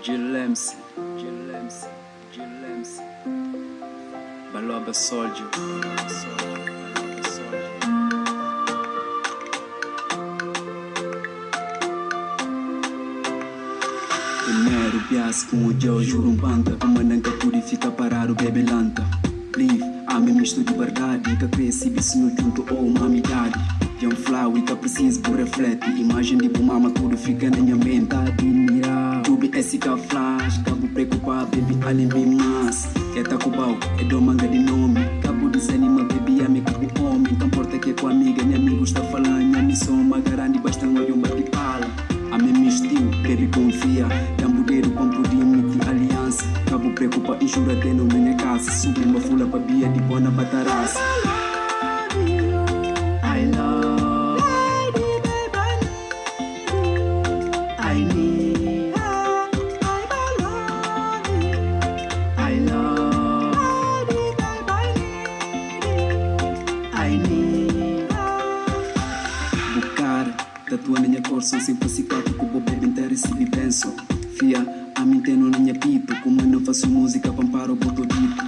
Jill-MC, Jill-MC, Jill-MC, Baloba Soldier, Baloba Soldier, Baloba Soldier. Primeiro bias com o Joe Jurumbanta, uma nanga purifica parar o bebê lanta. Live, ame misto de verdade, que cresce bicho no junto ou uma amizade. Young flow e que preciso por reflete, imagem de mama tudo fica na minha mente. Admirar, tudo esse que flash, cabo preocupar, baby, alimbi mas. É tacubau, é do manga de nome, cabo desanima, baby, amigo com homem. Então porta que é com amiga, minha amigo está falando, minha missão, magarandi, bastante olho, um bate-pala. A mesmo estilo, baby, confia, tambudeiro, compro de emitir aliança. Cabo preocupa, injura tendo na minha casa, subi uma fula pra bia de bona bataraça. I love tatua na minha cor, são sempre cicato com o bebê inteiro e se me penso. Fia, a mim teno na minha pito, como eu não faço música, pamparo o boto dito.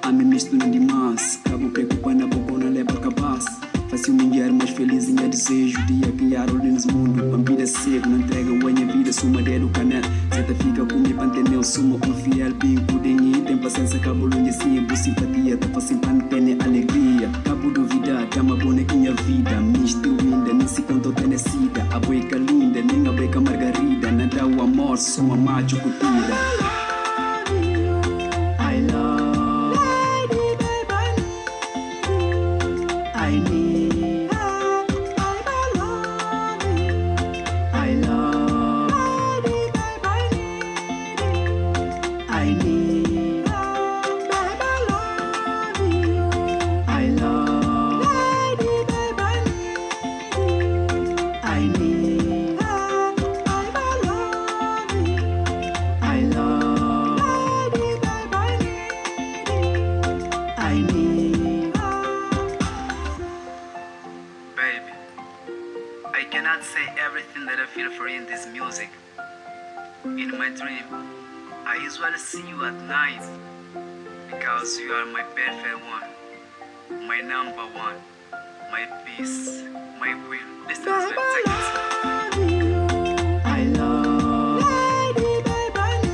A mim mistura demais, cabo preocupando a boca na leva cabaça. Faço uma mulher mais feliz em desejo, dia criar olho nesse mundo, bambida cego, não entrega a minha vida, suma dedo canel. Zeta fica comigo, panteneu, suma um fiel, bico, dengue, tem paciência, cabo longe, sim, boa simpatia, tá fazendo pantene, alegria. Cabo duvidar, tá uma bonequinha vida, misto ainda, nem se contou tenecida. A boica linda, nem a boica margarida, nada o amor, suma macho curtida. I love, I need, I love, I need, I love, I need, I love, I need. Baby, I cannot say everything that I feel for you in this music. In my dream, I usually see you at night because you are my perfect one, my number one, my peace, my will. Listen to the seconds. I love, I need, I love,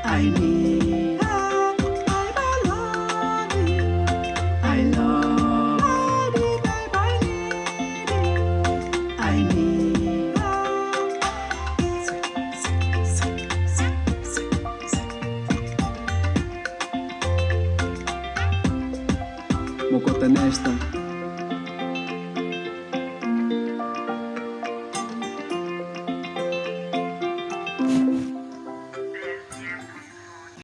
I need. Mocota nesta.